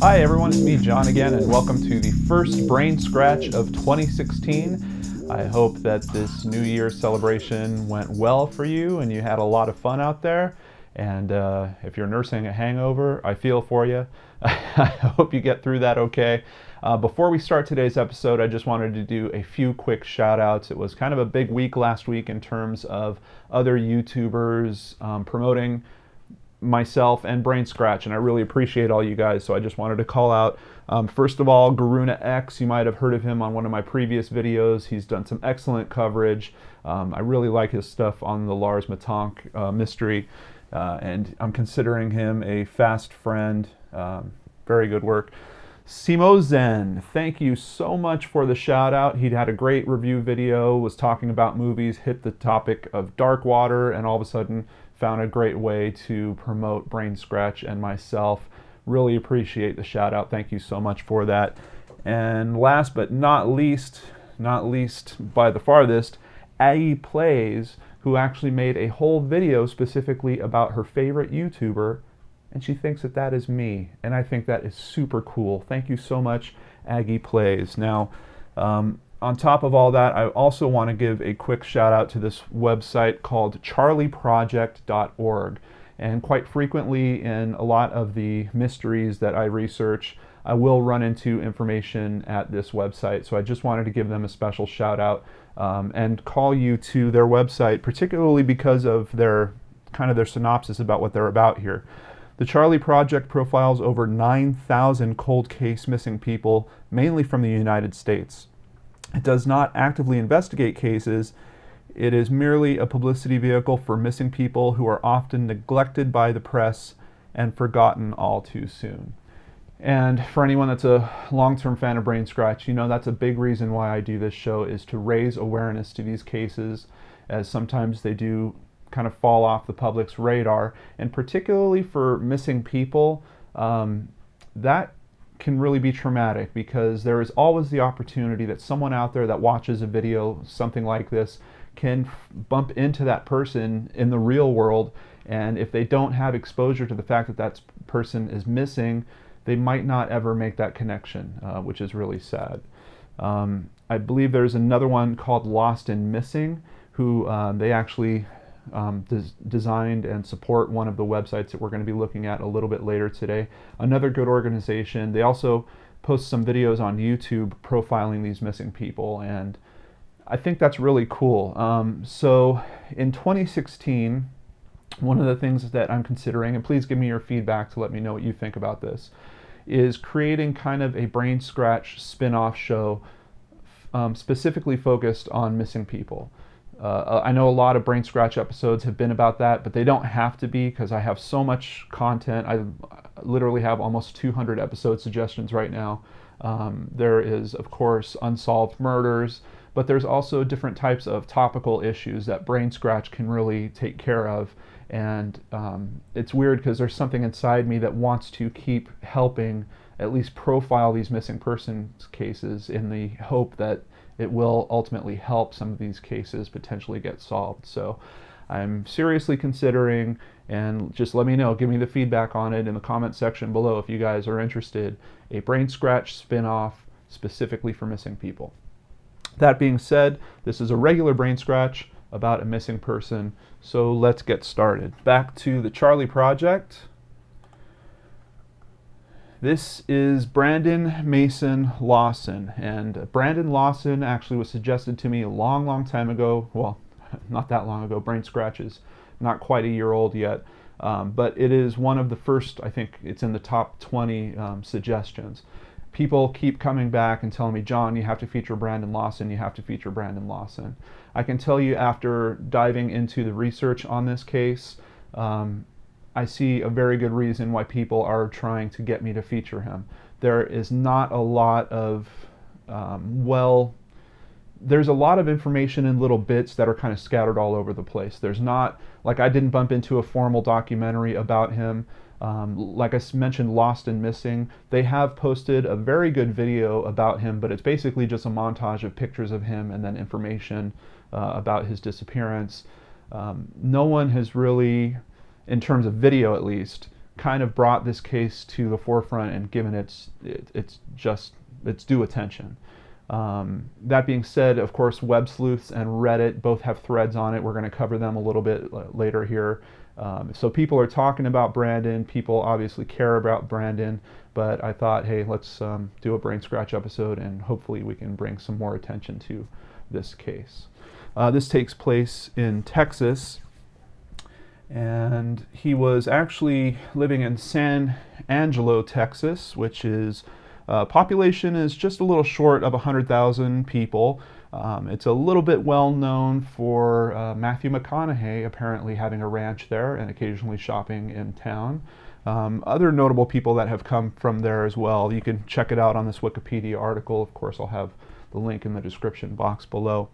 Hi everyone, it's me John again, and welcome to the first BrainScratch of 2016. I hope that this New Year's celebration went well for you and you had a lot of fun out there. And if you're nursing a hangover, I feel for you. I hope you get through that okay. Before we start today's episode, I just wanted to do a few quick shout outs. It was kind of a big week last week in terms of other YouTubers promoting myself and BrainScratch, and I really appreciate all you guys, so I just wanted to call out first of all Garuna X. You might have heard of him on one of my previous videos. He's done some excellent coverage. I really like his stuff on the Lars Matonk mystery, and I'm considering him a fast friend. Very good work. Simo Zen, thank you so much for the shout out. He had a great review video, was talking about movies, hit the topic of Dark Water, and all of a sudden found a great way to promote BrainScratch and myself. Really appreciate the shout out. Thank you so much for that. And last but not least by the farthest, Aggie Plays, who actually made a whole video specifically about her favorite YouTuber, and she thinks that that is me, and I think that is super cool. Thank you so much, Aggie Plays. Now, on top of all that, I also want to give a quick shout out to this website called charleyproject.org. And quite frequently in a lot of the mysteries that I research, I will run into information at this website. So I just wanted to give them a special shout out and call you to their website, particularly because of their synopsis about what they're about here. The Charley Project profiles over 9,000 cold case missing people, mainly from the United States. It does not actively investigate cases. It is merely a publicity vehicle for missing people who are often neglected by the press and forgotten all too soon. And for anyone that's a long-term fan of BrainScratch, you know that's a big reason why I do this show, is to raise awareness to these cases, as sometimes they do kind of fall off the public's radar. And particularly for missing people, that can really be traumatic, because there is always the opportunity that someone out there that watches a video, something like this, can bump into that person in the real world, and if they don't have exposure to the fact that that person is missing, they might not ever make that connection, which is really sad. I believe there's another one called LostNMissing, who they actually designed and support one of the websites that we're going to be looking at a little bit later today. Another good organization. They also post some videos on YouTube profiling these missing people, and I think that's really cool. So in 2016, one of the things that I'm considering, and please give me your feedback to let me know what you think about this, is creating kind of a BrainScratch spin-off show specifically focused on missing people. I know a lot of BrainScratch episodes have been about that, but they don't have to be, because I have so much content. I literally have almost 200 episode suggestions right now. There is, of course, unsolved murders, but there's also different types of topical issues that BrainScratch can really take care of. And it's weird, because there's something inside me that wants to keep helping at least profile these missing persons cases, in the hope that it will ultimately help some of these cases potentially get solved. So I'm seriously considering, and just let me know, give me the feedback on it in the comment section below if you guys are interested, a BrainScratch spin-off specifically for missing people. That being said, this is a regular BrainScratch about a missing person, so let's get started. Back to the Charley Project. This is Brandon Mason Lawson, and Brandon Lawson actually was suggested to me a long time ago. Well, not that long ago. BrainScratch is not quite a year old yet, but it is one of the first, I think it's in the top 20 suggestions. People keep coming back and telling me, John, you have to feature Brandon Lawson, you have to feature Brandon Lawson. I can tell you, after diving into the research on this case, I see a very good reason why people are trying to get me to feature him. There is not a lot of, there's a lot of information in little bits that are kind of scattered all over the place. There's not, like, I didn't bump into a formal documentary about him. Like I mentioned, LostNMissing, they have posted a very good video about him, but it's basically just a montage of pictures of him and then information about his disappearance. No one has really, in terms of video at least, kind of brought this case to the forefront and given its due attention. That being said, of course, web sleuths and Reddit both have threads on it. We're going to cover them a little bit later here. So people are talking about Brandon. People obviously care about Brandon, but I thought, hey, let's do a BrainScratch episode, and hopefully we can bring some more attention to this case. This takes place in Texas, and he was actually living in San Angelo, Texas, which is population is just a little short of 100,000 people. It's a little bit well known for Matthew McConaughey apparently having a ranch there and occasionally shopping in town. Other notable people that have come from there as well. You can check it out on this Wikipedia article. Of course, I'll have the link in the description box below.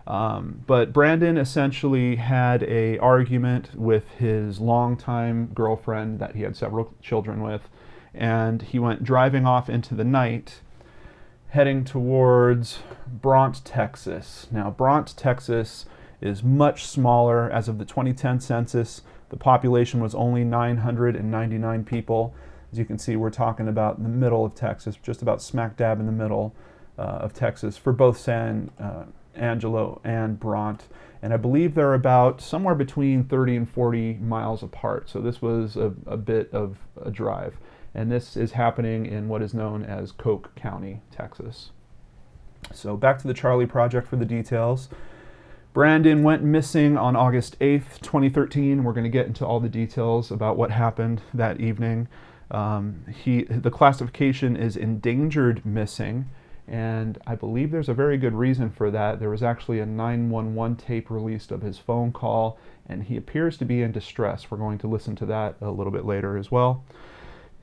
But Brandon essentially had an argument with his longtime girlfriend that he had several children with, and he went driving off into the night, heading towards Bronte, Texas. Now, Bronte, Texas is much smaller. As of the 2010 census, the population was only 999 people. As you can see, we're talking about the middle of Texas, just about smack dab in the middle of Texas for both San Angelo and Bronte. And I believe they're about somewhere between 30 and 40 miles apart. So this was a bit of a drive. And this is happening in what is known as Coke County, Texas. So back to the Charley Project for the details. Brandon went missing on August 8th, 2013. We're going to get into all the details about what happened that evening. The classification is endangered missing, and I believe there's a very good reason for that. There was actually a 911 tape released of his phone call, and he appears to be in distress. We're going to listen to that a little bit later as well.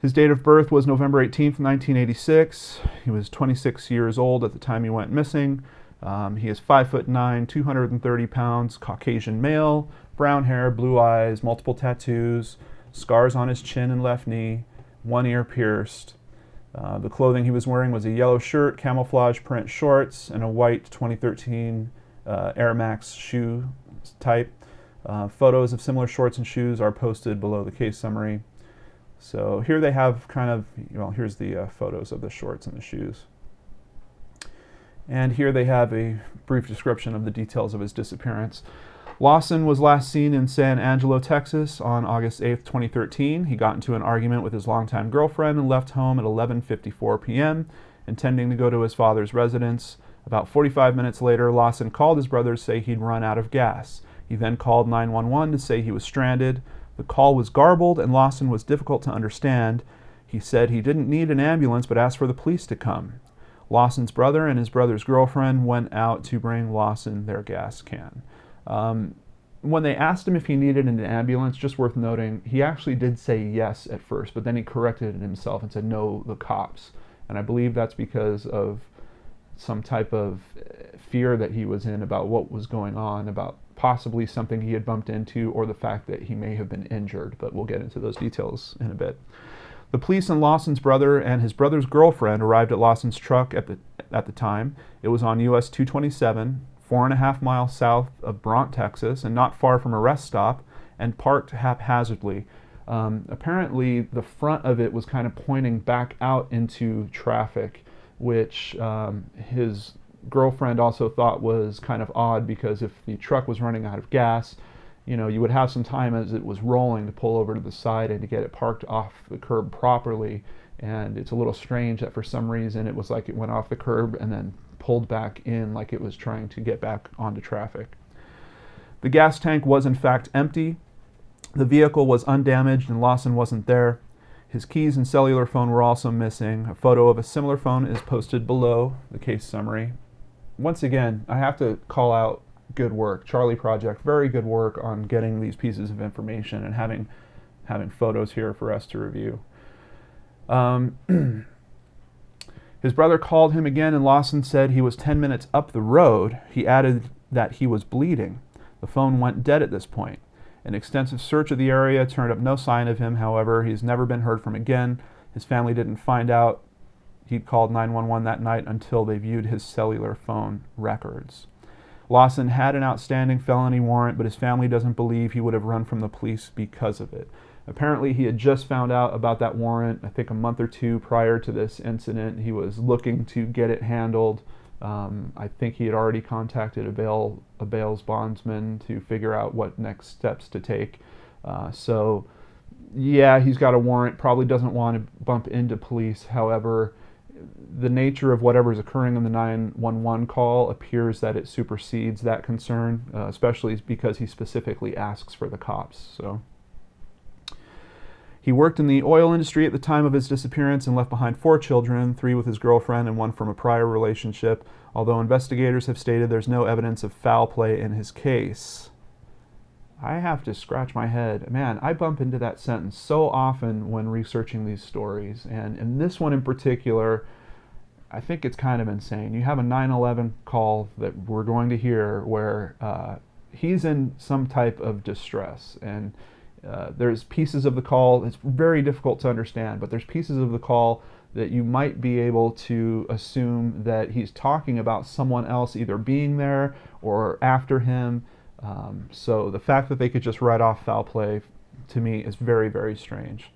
His date of birth was November 18th, 1986. He was 26 years old at the time he went missing. He is 5'9", 230 pounds, Caucasian male, brown hair, blue eyes, multiple tattoos, scars on his chin and left knee, one ear pierced. The clothing he was wearing was a yellow shirt, camouflage print shorts, and a white 2013 Air Max shoe type. Photos of similar shorts and shoes are posted below the case summary. So here they have kind of, here's the photos of the shorts and the shoes. And here they have a brief description of the details of his disappearance. Lawson was last seen in San Angelo, Texas on August 8th, 2013. He got into an argument with his longtime girlfriend and left home at 11:54 p.m., intending to go to his father's residence. About 45 minutes later, Lawson called his brother to say he'd run out of gas. He then called 911 to say he was stranded. The call was garbled and Lawson was difficult to understand. He said he didn't need an ambulance but asked for the police to come. Lawson's brother and his brother's girlfriend went out to bring Lawson their gas can. When they asked him if he needed an ambulance, just worth noting, he actually did say yes at first, but then he corrected it himself and said no, the cops. And I believe that's because of some type of fear that he was in about what was going on, about possibly something he had bumped into or the fact that he may have been injured, but we'll get into those details in a bit. The police and Lawson's brother and his brother's girlfriend arrived at Lawson's truck at the time. It was on US 227, 4.5 miles south of Bronte, Texas, and not far from a rest stop, and parked haphazardly. Apparently, the front of it was kind of pointing back out into traffic, which his girlfriend also thought was kind of odd, because if the truck was running out of gas, you would have some time as it was rolling to pull over to the side and to get it parked off the curb properly. And it's a little strange that for some reason it was like it went off the curb and then pulled back in like it was trying to get back onto traffic. The gas tank was in fact empty. The vehicle was undamaged and Lawson wasn't there. His keys and cellular phone were also missing. A photo of a similar phone is posted below the case summary. Once again, I have to call out good work. Charley Project, very good work on getting these pieces of information and having photos here for us to review. His brother called him again and Lawson said he was 10 minutes up the road. He added that he was bleeding. The phone went dead at this point. An extensive search of the area turned up no sign of him. However, he's never been heard from again. His family didn't find out he'd called 911 that night until they viewed his cellular phone records. Lawson had an outstanding felony warrant, but his family doesn't believe he would have run from the police because of it. Apparently, he had just found out about that warrant, I think a month or two prior to this incident. He was looking to get it handled. I think he had already contacted a bail's bondsman to figure out what next steps to take. So, yeah, he's got a warrant, probably doesn't want to bump into police. However, the nature of whatever's occurring in the 911 call appears that it supersedes that concern, especially because he specifically asks for the cops. So, he worked in the oil industry at the time of his disappearance and left behind 4 children, 3 with his girlfriend and 1 from a prior relationship, although investigators have stated there's no evidence of foul play in his case. I have to scratch my head. Man, I bump into that sentence so often when researching these stories, and in this one in particular, I think it's kind of insane. You have a 911 call that we're going to hear where he's in some type of distress, and there's pieces of the call, it's very difficult to understand, but there's pieces of the call that you might be able to assume that he's talking about someone else either being there or after him. So the fact that they could just write off foul play, to me, is very, very strange.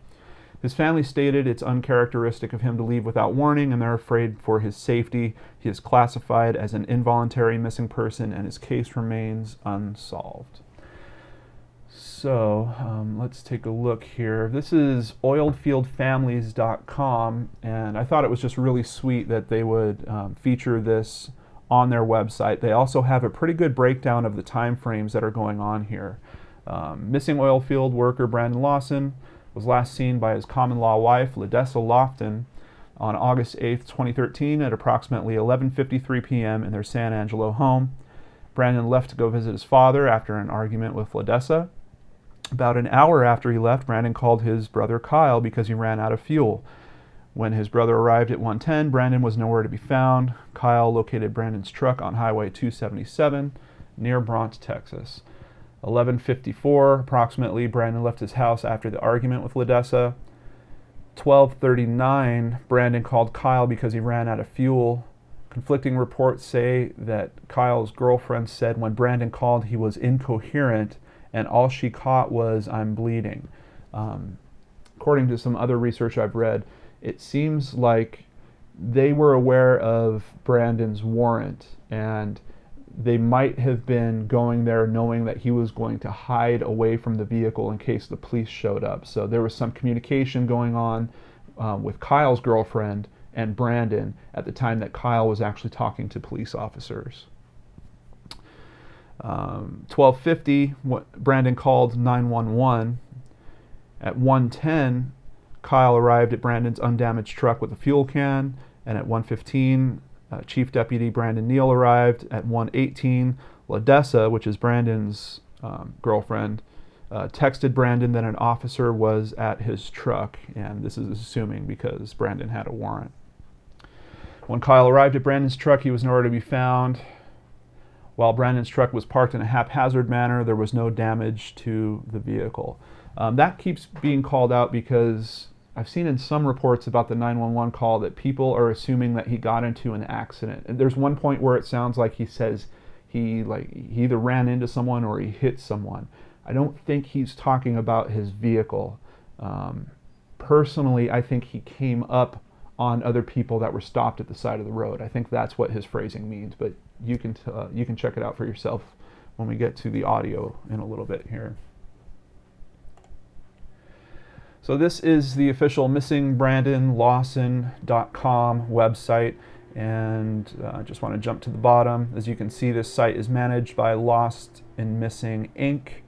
His family stated it's uncharacteristic of him to leave without warning, and they're afraid for his safety. He is classified as an involuntary missing person, and his case remains unsolved. So let's take a look here. This is oilfieldfamilies.com, and I thought it was just really sweet that they would feature this on their website. They also have a pretty good breakdown of the time frames that are going on here. Missing oil field worker Brandon Lawson was last seen by his common-law wife, Ladessa Lofton, on August 8th, 2013 at approximately 11:53 p.m. in their San Angelo home. Brandon left to go visit his father after an argument with Ladessa. About an hour after he left, Brandon called his brother Kyle because he ran out of fuel. When his brother arrived at 1:10, Brandon was nowhere to be found. Kyle located Brandon's truck on Highway 277 near Bronte, Texas. 11:54 approximately, Brandon left his house after the argument with Ladessa. 12:39, Brandon called Kyle because he ran out of fuel. Conflicting reports say that Kyle's girlfriend said when Brandon called he was incoherent and all she caught was, "I'm bleeding." According to some other research I've read, it seems like they were aware of Brandon's warrant, and they might have been going there knowing that he was going to hide away from the vehicle in case the police showed up. So there was some communication going on with Kyle's girlfriend and Brandon at the time that Kyle was actually talking to police officers. 12:50, Brandon called 911. At 1:10, Kyle arrived at Brandon's undamaged truck with a fuel can, and at 1:15, Chief Deputy Brandon Neal arrived. At 1:18, Ladessa, which is Brandon's girlfriend, texted Brandon that an officer was at his truck, and this is assuming because Brandon had a warrant. When Kyle arrived at Brandon's truck, he was nowhere to be found. While Brandon's truck was parked in a haphazard manner, there was no damage to the vehicle. That keeps being called out because I've seen in some reports about the 911 call that people are assuming that he got into an accident. And there's one point where it sounds like he says he either ran into someone or he hit someone. I don't think he's talking about his vehicle. Personally, I think he came up on other people that were stopped at the side of the road. I think that's what his phrasing means, but you can check it out for yourself when we get to the audio in a little bit here. So this is the official missingbrandonlawson.com website, and I just want to jump to the bottom. As you can see, this site is managed by LostNMissing Inc.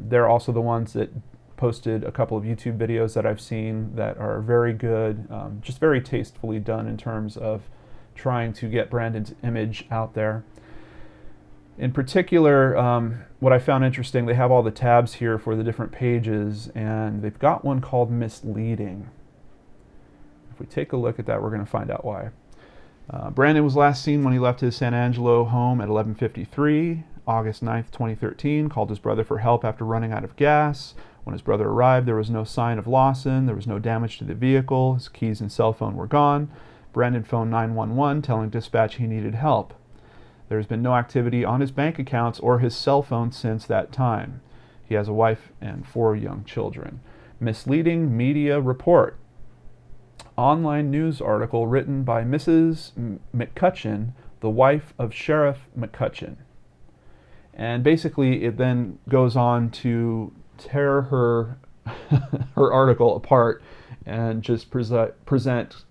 They're also the ones that posted a couple of YouTube videos that I've seen that are very good, just very tastefully done in terms of trying to get Brandon's image out there. In particular, what I found interesting, they have all the tabs here for the different pages, and they've got one called Misleading. If we take a look at that, we're going to find out why. Brandon was last seen when he left his San Angelo home at 11:53, August 9th, 2013, called his brother for help after running out of gas. When his brother arrived, there was no sign of Lawson, there was no damage to the vehicle, his keys and cell phone were gone. Brandon phoned 911, telling dispatch he needed help. There's been no activity on his bank accounts or his cell phone since that time. He has a wife and 4 young children. Misleading Media report. Online news article written by Mrs. McCutcheon, the wife of Sheriff McCutcheon. And basically it then goes on to tear her her article apart and just present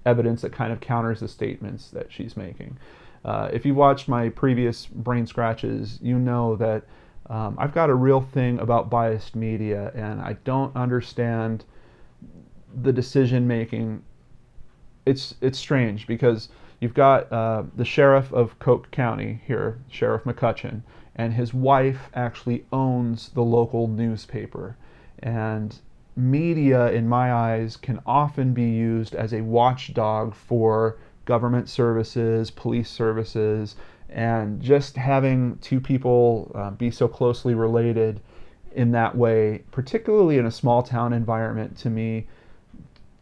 evidence that kind of counters the statements that she's making. If you watched my previous brain scratches, you know that I've got a real thing about biased media, and I don't understand the decision making. It's strange because you've got the sheriff of Coke County here, Sheriff McCutcheon, and his wife actually owns the local newspaper. And media, in my eyes, can often be used as a watchdog for government services, police services, and just having 2 people be so closely related in that way, particularly in a small town environment, to me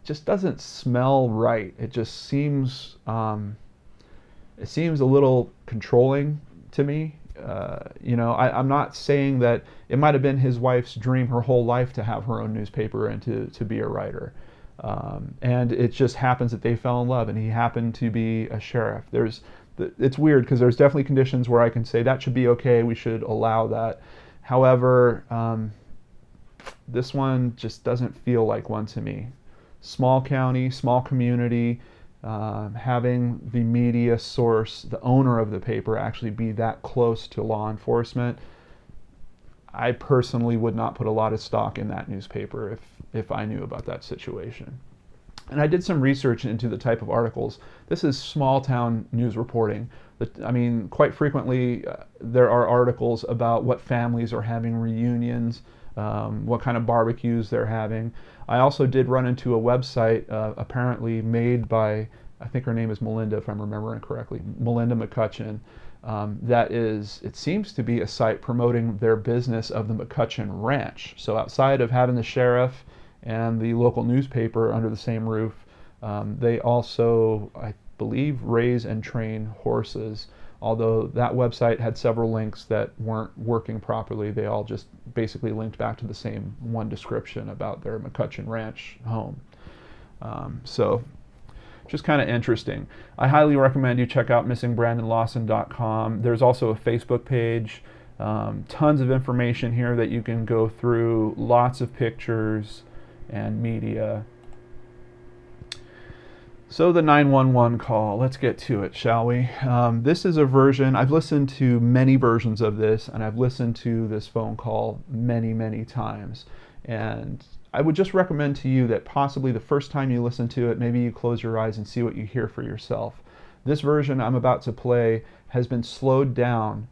just doesn't smell right. It just seems it seems a little controlling to me. I'm not saying that it might have been his wife's dream her whole life to have her own newspaper and to be a writer. And it just happens that they fell in love and he happened to be a sheriff. It's weird because there's definitely conditions where I can say that should be okay, we should allow that. However, this one just doesn't feel like one to me. Small county, small community, having the media source, the owner of the paper, actually be that close to law enforcement. I personally would not put a lot of stock in that newspaper if I knew about that situation. And I did some research into the type of articles. This is small town news reporting. Quite frequently there are articles about what families are having reunions, what kind of barbecues they're having. I also did run into a website apparently made by, I think her name is Melinda, if I'm remembering correctly, Melinda McCutcheon. It seems to be a site promoting their business of the McCutcheon Ranch. So outside of having the sheriff and the local newspaper under the same roof, they also, I believe, raise and train horses. Although that website had several links that weren't working properly, they all just basically linked back to the same one description about their McCutcheon Ranch home. So just kind of interesting. I highly recommend you check out missingbrandonlawson.com. There's also a Facebook page, tons of information here that you can go through, lots of pictures and media. So the 911 call, let's get to it, shall we? This is a version, I've listened to many versions of this, and I've listened to this phone call many, many times. And I would just recommend to you that possibly the first time you listen to it, maybe you close your eyes and see what you hear for yourself. This version I'm about to play has been slowed down.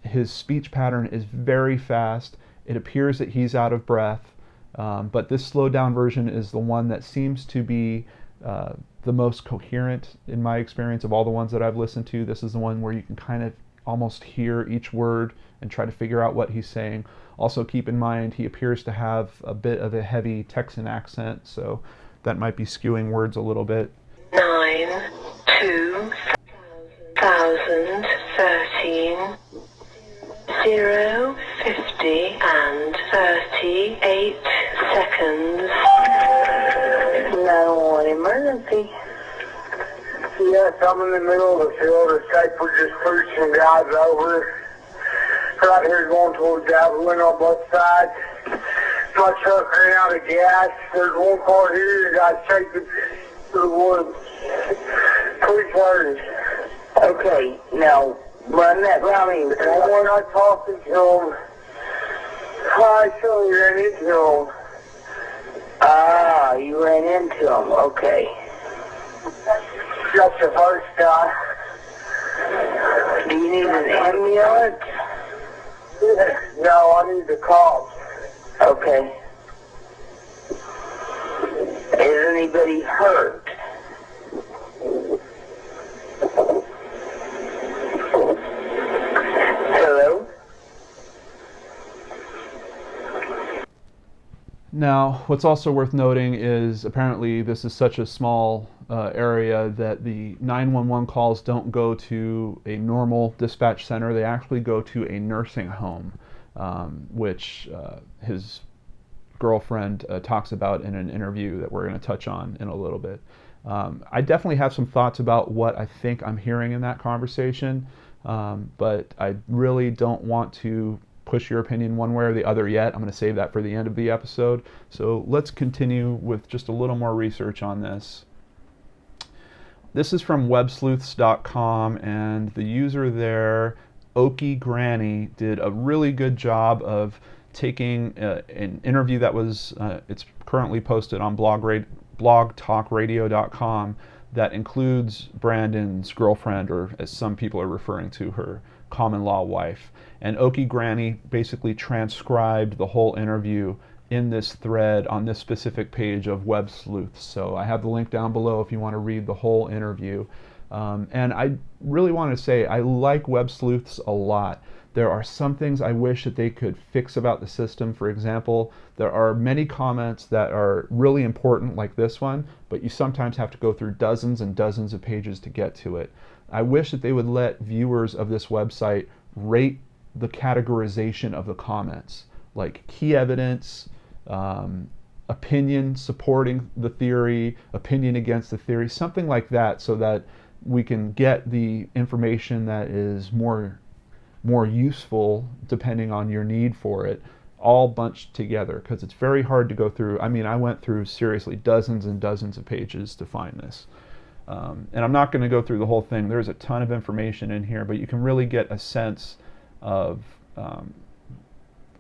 His speech pattern is very fast. It appears that he's out of breath, but this slowed down version is the one that seems to be the most coherent in my experience of all the ones that I've listened to. This is the one where you can kind of almost hear each word and try to figure out what he's saying. Also keep in mind he appears to have a bit of a heavy Texan accent, so that might be skewing words a little bit. 9, 2013, 0, 50 and 38 seconds. No emergency. Yes, I'm in the middle of the field. The shape was just pushing guys over. Right here going towards Javelin on both sides. My truck ran out of gas. There's one car here that got shaken to the woods. Please hurry. Okay, now run that by me. And when I talked to him, I surely ran into him. Ah, you ran into him. Okay. That's the first guy. Do you need an ambulance? No, I need the cops. Okay. Is anybody hurt? Hello? Now, what's also worth noting is apparently this is such a small area that the 911 calls don't go to a normal dispatch center. They actually go to a nursing home, which his girlfriend talks about in an interview that we're going to touch on in a little bit. I definitely have some thoughts about what I think I'm hearing in that conversation, but I really don't want to push your opinion one way or the other yet. I'm going to save that for the end of the episode. So let's continue with just a little more research on this. This is from websleuths.com, and the user there, Okie Granny, did a really good job of taking an interview that was, it's currently posted on blogtalkradio.com, that includes Brandon's girlfriend, or as some people are referring to her, common-law wife. And Okie Granny basically transcribed the whole interview in this thread on this specific page of Web Sleuths. So I have the link down below if you want to read the whole interview. And I really want to say I like Web Sleuths a lot. There are some things I wish that they could fix about the system. For example, there are many comments that are really important, like this one, but you sometimes have to go through dozens and dozens of pages to get to it. I wish that they would let viewers of this website rate the categorization of the comments, like key evidence, opinion supporting the theory, opinion against the theory, something like that, so that we can get the information that is more useful depending on your need for it, all bunched together, because it's very hard to go through. I mean, I went through seriously dozens and dozens of pages to find this. And I'm not going to go through the whole thing. There's a ton of information in here, but you can really get a sense of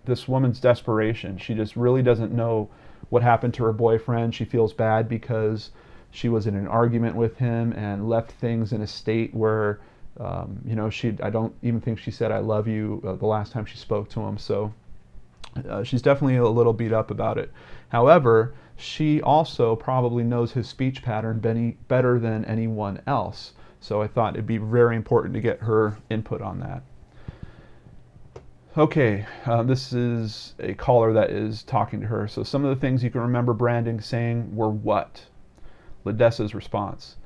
this woman's desperation. She just really doesn't know what happened to her boyfriend. She feels bad because she was in an argument with him and left things in a state where, you know, I don't even think she said "I love you" the last time she spoke to him. So she's definitely a little beat up about it. However, she also probably knows his speech pattern better than anyone else. So I thought it'd be very important to get her input on that. Okay, this is a caller that is talking to her. So some of the things you can remember Brandon saying were what? Ledessa's response: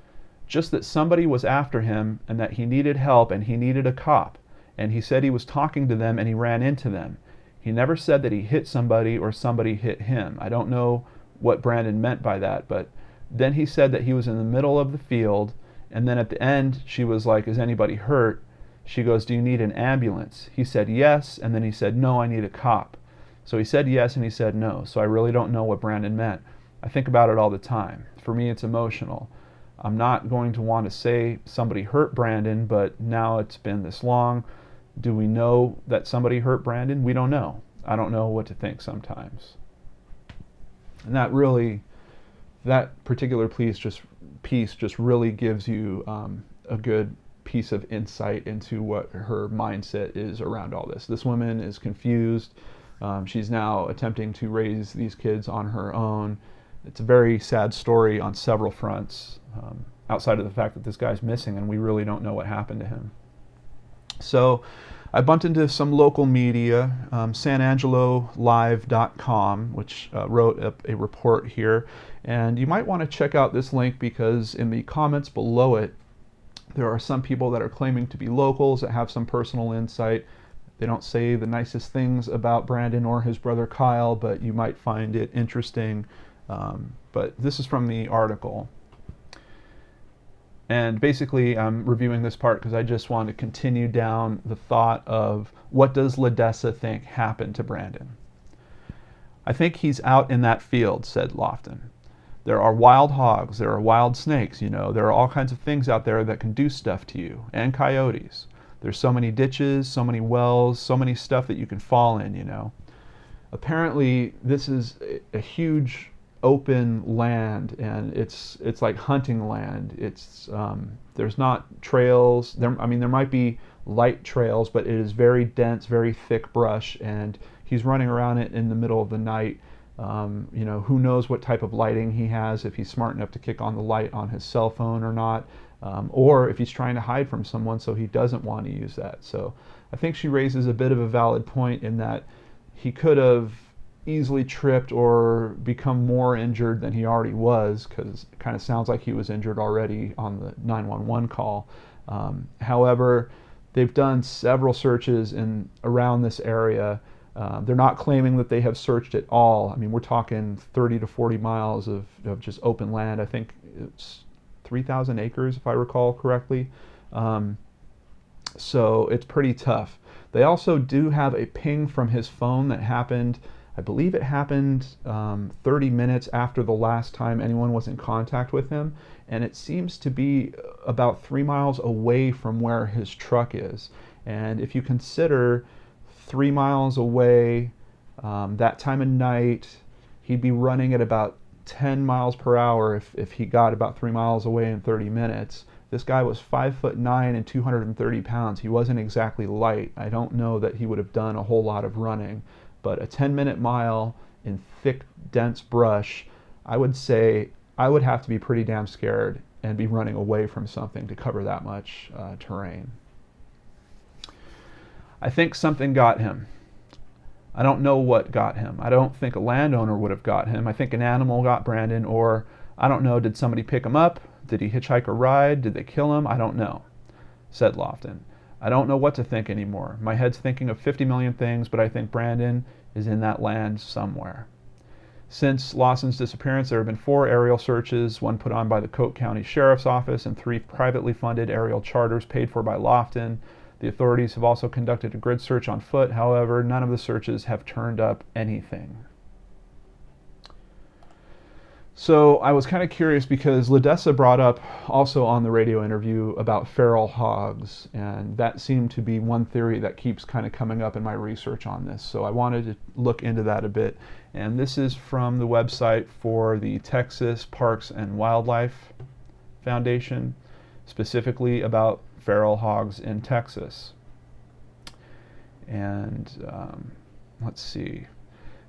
just that somebody was after him and that he needed help and he needed a cop. And he said he was talking to them and he ran into them. He never said that he hit somebody or somebody hit him. I don't know what Brandon meant by that, but then he said that he was in the middle of the field, and then at the end she was like, "Is anybody hurt?" She goes, "Do you need an ambulance?" He said yes, and then he said, "No, I need a cop." So he said yes and he said no. So I really don't know what Brandon meant. I think about it all the time. For me, it's emotional. I'm not going to want to say somebody hurt Brandon, but now it's been this long. Do we know that somebody hurt Brandon? We don't know. I don't know what to think sometimes. And that particular piece just really gives you a good piece of insight into what her mindset is around all this. This woman is confused. She's now attempting to raise these kids on her own. It's a very sad story on several fronts, outside of the fact that this guy's missing and we really don't know what happened to him. So I bumped into some local media, SanAngeloLive.com, which wrote up a report here. And you might want to check out this link because in the comments below it, there are some people that are claiming to be locals that have some personal insight. They don't say the nicest things about Brandon or his brother Kyle, but you might find it interesting. But this is from the article. And basically, I'm reviewing this part because I just want to continue down the thought of what does Ledessa think happened to Brandon. "I think he's out in that field," said Lawson. "There are wild hogs, there are wild snakes, you know, there are all kinds of things out there that can do stuff to you, and coyotes. There's so many ditches, so many wells, so many stuff that you can fall in, you know." Apparently, this is a huge open land, and it's like hunting land. It's there's not trails. I mean, there might be light trails, but it is very dense, very thick brush, and he's running around it in the middle of the night. You know, who knows what type of lighting he has, if he's smart enough to kick on the light on his cell phone or not, or if he's trying to hide from someone so he doesn't want to use that. So I think she raises a bit of a valid point in that he could have easily tripped or become more injured than he already was, because it kind of sounds like he was injured already on the 911 call. However, they've done several searches in around this area. They're not claiming that they have searched it all. I mean, we're talking 30 to 40 miles of just open land. I think it's 3,000 acres, if I recall correctly. So it's pretty tough. They also do have a ping from his phone that happened, I believe it happened 30 minutes after the last time anyone was in contact with him, and it seems to be about 3 miles away from where his truck is. And if you consider 3 miles away, that time of night, he'd be running at about 10 miles per hour if he got about 3 miles away in 30 minutes. This guy was 5'9" and 230 pounds. He wasn't exactly light. I don't know that he would have done a whole lot of running, but a 10-minute mile in thick, dense brush, I would say I would have to be pretty damn scared and be running away from something to cover that much terrain. I think something got him. I don't know what got him. I don't think a landowner would have got him. I think an animal got Brandon, or I don't know, did somebody pick him up? Did he hitchhike a ride? Did they kill him? I don't know, said Lofton. I don't know what to think anymore. My head's thinking of 50 million things, but I think Brandon is in that land somewhere. Since Lawson's disappearance, there have been 4 aerial searches, 1 put on by the Coke County Sheriff's Office and 3 privately funded aerial charters paid for by Lofton. The authorities have also conducted a grid search on foot. However, none of the searches have turned up anything. So I was kind of curious because Ledessa brought up also on the radio interview about feral hogs, and that seemed to be one theory that keeps kind of coming up in my research on this. So I wanted to look into that a bit. And this is from the website for the Texas Parks and Wildlife Foundation, specifically about feral hogs in Texas. And let's see.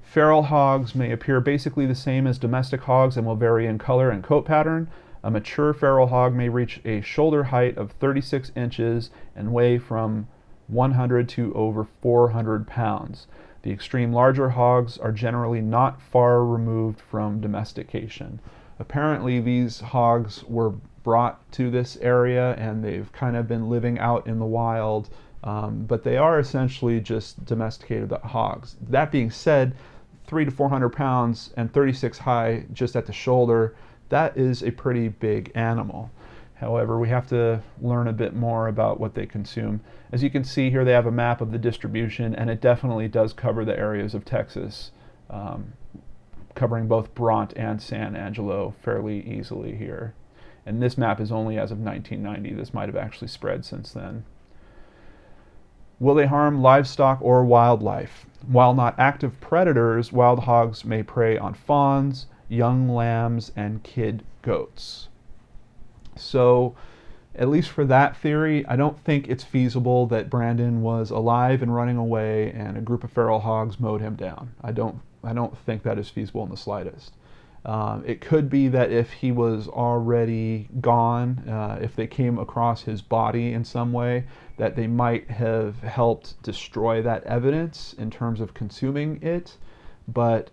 Feral hogs may appear basically the same as domestic hogs and will vary in color and coat pattern. A mature feral hog may reach a shoulder height of 36 inches and weigh from 100 to over 400 pounds. The extreme larger hogs are generally not far removed from domestication. Apparently these hogs were brought to this area and they've kind of been living out in the wild, but they are essentially just domesticated hogs. That being said, 300 to 400 pounds and 36 high just at the shoulder, that is a pretty big animal. However, we have to learn a bit more about what they consume. As you can see here, they have a map of the distribution, and it definitely does cover the areas of Texas, covering both Bronte and San Angelo fairly easily here. And this map is only as of 1990. This might have actually spread since then. Will they harm livestock or wildlife? While not active predators, wild hogs may prey on fawns, young lambs, and kid goats. So, at least for that theory, I don't think it's feasible that Brandon was alive and running away and a group of feral hogs mowed him down. I don't think that is feasible in the slightest. It could be that if he was already gone, if they came across his body in some way, that they might have helped destroy that evidence in terms of consuming it. But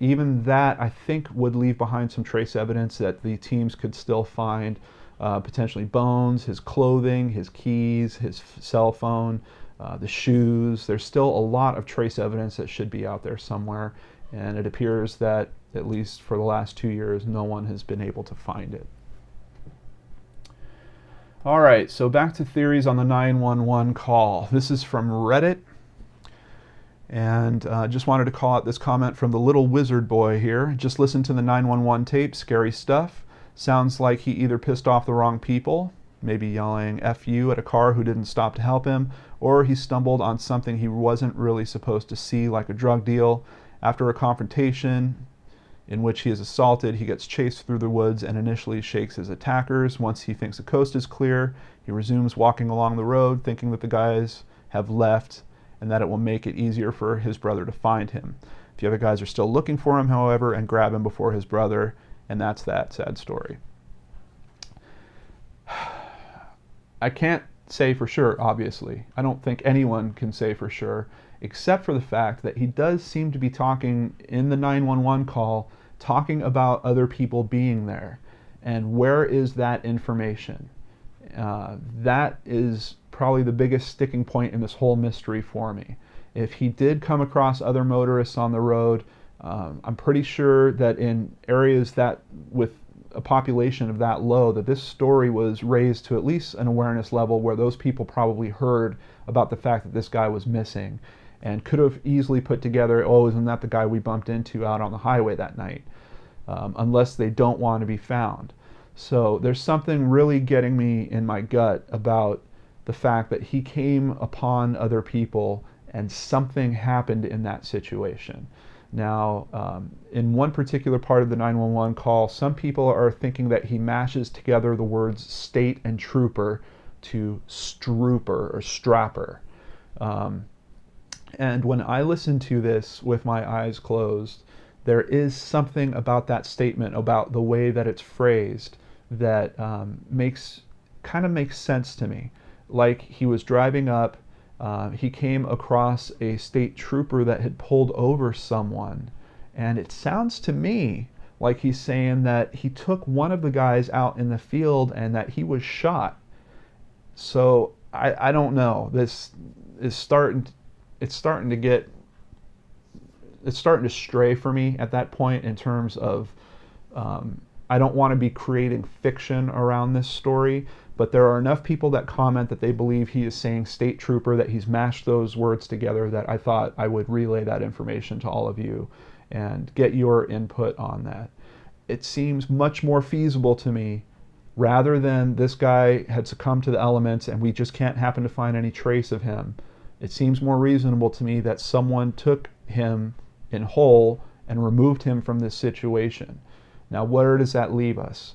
even that, I think, would leave behind some trace evidence that the teams could still find, potentially bones, his clothing, his keys, his cell phone, the shoes. There's still a lot of trace evidence that should be out there somewhere, and it appears that, at least for the last 2 years, no one has been able to find it. All right, so back to theories on the 911 call. This is from Reddit, and just wanted to call out this comment from the little wizard boy here. Just listen to the 911 tape, scary stuff. Sounds like he either pissed off the wrong people, maybe yelling F you at a car who didn't stop to help him, or he stumbled on something he wasn't really supposed to see, like a drug deal. After a confrontation in which he is assaulted, he gets chased through the woods and initially shakes his attackers. Once he thinks the coast is clear, he resumes walking along the road, thinking that the guys have left and that it will make it easier for his brother to find him. The other guys are still looking for him, however, and grab him before his brother, and that's that sad story. I can't say for sure, obviously. I don't think anyone can say for sure. except for the fact that he does seem to be talking in the 911 call, talking about other people being there. And where is that information? That is probably the biggest sticking point in this whole mystery for me. If he did come across other motorists on the road, I'm pretty sure that in areas that with a population of that low, that this story was raised to at least an awareness level where those people probably heard about the fact that this guy was missing and could have easily put together, oh, isn't that the guy we bumped into out on the highway that night? Unless they don't want to be found. So there's something really getting me in my gut about the fact that he came upon other people and something happened in that situation. Now, in one particular part of the 911 call, some people are thinking that he mashes together the words state and trooper to strooper or strapper. And when I listen to this with my eyes closed, there is something about that statement, about the way that it's phrased, that makes sense to me. Like he was driving up, he came across a state trooper that had pulled over someone, and it sounds to me like he's saying that he took one of the guys out in the field and that he was shot. So I don't know. This is starting to stray for me at that point in terms of I don't want to be creating fiction around this story, but there are enough people that comment that they believe he is saying state trooper, that he's mashed those words together, that I thought I would relay that information to all of you and get your input on that. It seems much more feasible to me, rather than this guy had succumbed to the elements and we just can't happen to find any trace of him. It seems more reasonable to me that someone took him in whole and removed him from this situation. Now, where does that leave us?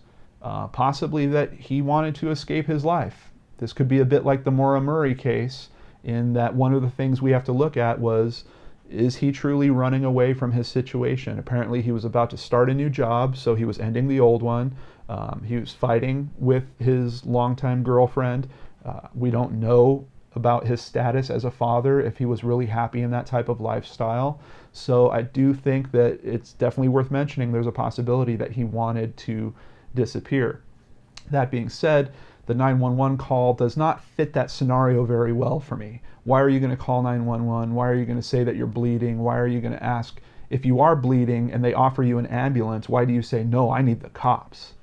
Possibly that he wanted to escape his life. This could be a bit like the Maura Murray case, in that one of the things we have to look at was, is he truly running away from his situation? Apparently he was about to start a new job, so he was ending the old one. He was fighting with his longtime girlfriend. We don't know about his status as a father, if he was really happy in that type of lifestyle. So I do think that it's definitely worth mentioning there's a possibility that he wanted to disappear. That being said, the 911 call does not fit that scenario very well for me. Why are you going to call 911? Why are you going to say that you're bleeding? Why are you going to ask if you are bleeding and they offer you an ambulance? Why do you say, no, I need the cops?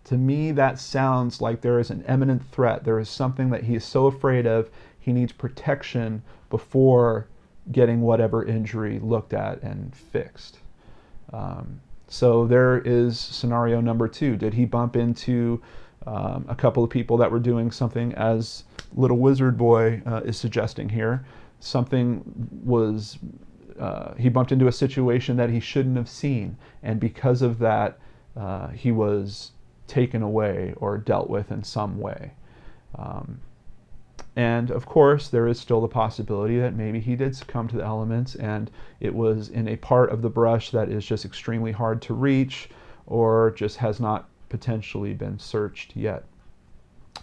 To me, that sounds like there is an imminent threat. There is something that he is so afraid of, he needs protection before getting whatever injury looked at and fixed. So there is scenario number 2. Did he bump into a couple of people that were doing something, as Little Wizard Boy is suggesting here? Something was, he bumped into a situation that he shouldn't have seen, and because of that, he was taken away or dealt with in some way. And of course, there is still the possibility that maybe he did succumb to the elements and it was in a part of the brush that is just extremely hard to reach, or just has not potentially been searched yet.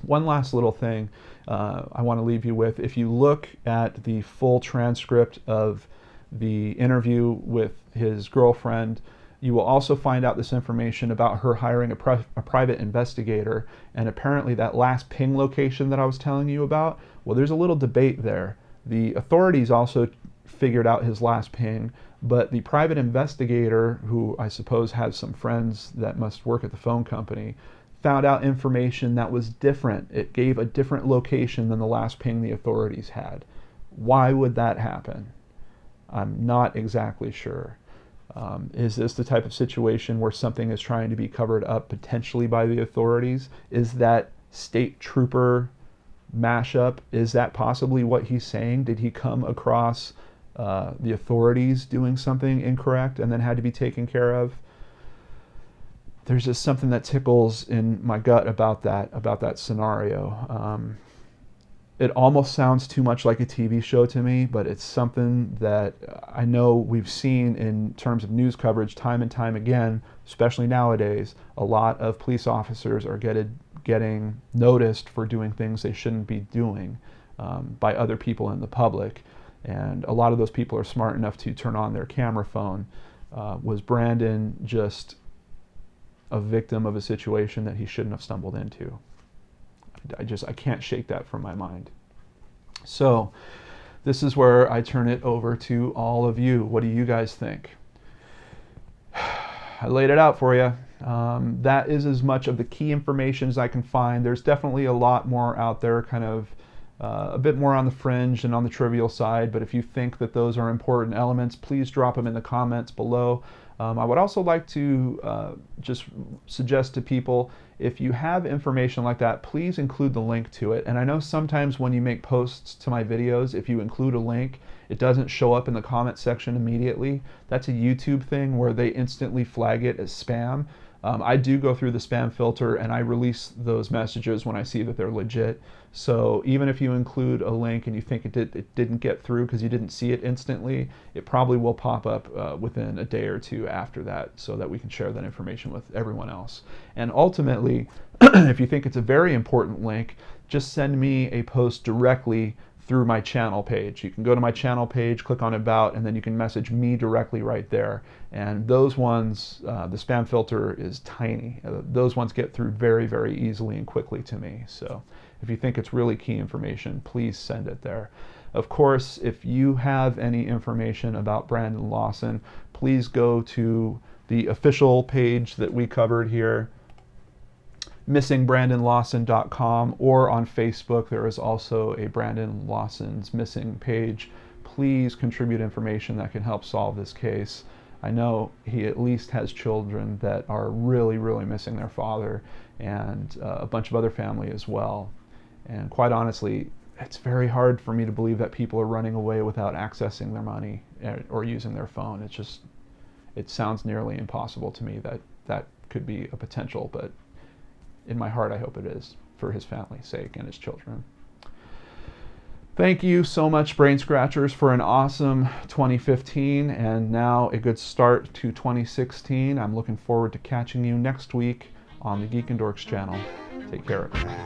One last little thing I want to leave you with. If you look at the full transcript of the interview with his girlfriend, you will also find out this information about her hiring a private investigator, and apparently that last ping location that I was telling you about, well, there's a little debate there. The authorities also figured out his last ping, but the private investigator, who I suppose has some friends that must work at the phone company, found out information that was different. It gave a different location than the last ping the authorities had. Why would that happen? I'm not exactly sure. Is this the type of situation where something is trying to be covered up potentially by the authorities? Is that state trooper mashup, is that possibly what he's saying? Did he come across the authorities doing something incorrect and then had to be taken care of? There's just something that tickles in my gut about that scenario. It almost sounds too much like a TV show to me, but it's something that I know we've seen in terms of news coverage time and time again, especially nowadays. A lot of police officers are getting noticed for doing things they shouldn't be doing by other people in the public. and a lot of those people are smart enough to turn on their camera phone. Was Brandon just a victim of a situation that he shouldn't have stumbled into? I can't shake that from my mind. So this is where I turn it over to all of you. What do you guys think? I laid it out for you. That is as much of the key information as I can find. There's definitely a lot more out there, kind of a bit more on the fringe and on the trivial side, but if you think that those are important elements, please drop them in the comments below. I would also like to just suggest to people, if you have information like that, please include the link to it. And I know sometimes when you make posts to my videos, if you include a link, it doesn't show up in the comment section immediately. That's a YouTube thing where they instantly flag it as spam. I do go through the spam filter and I release those messages when I see that they're legit. So even if you include a link and you think it didn't get through because you didn't see it instantly, it probably will pop up within a day or two after that, so that we can share that information with everyone else. And ultimately, if you think it's a very important link, just send me a post directly through my channel page. You can go to my channel page, click on About, and then you can message me directly right there. And those ones, the spam filter is tiny. Those ones get through very, very easily and quickly to me. So if you think it's really key information, please send it there. Of course, if you have any information about Brandon Lawson, please go to the official page that we covered here, missingbrandonlawson.com, or on Facebook there is also a Brandon Lawson's Missing page. Please contribute information that can help solve this case. I know he at least has children that are really, really missing their father, and a bunch of other family as well. And quite honestly, it's very hard for me to believe that people are running away without accessing their money or using their phone. It sounds nearly impossible to me that that could be a potential, but in my heart, I hope it is, for his family's sake and his children. Thank you so much, Brain Scratchers, for an awesome 2015 and now a good start to 2016. I'm looking forward to catching you next week on the Geek and Dorks channel. Take care, everyone.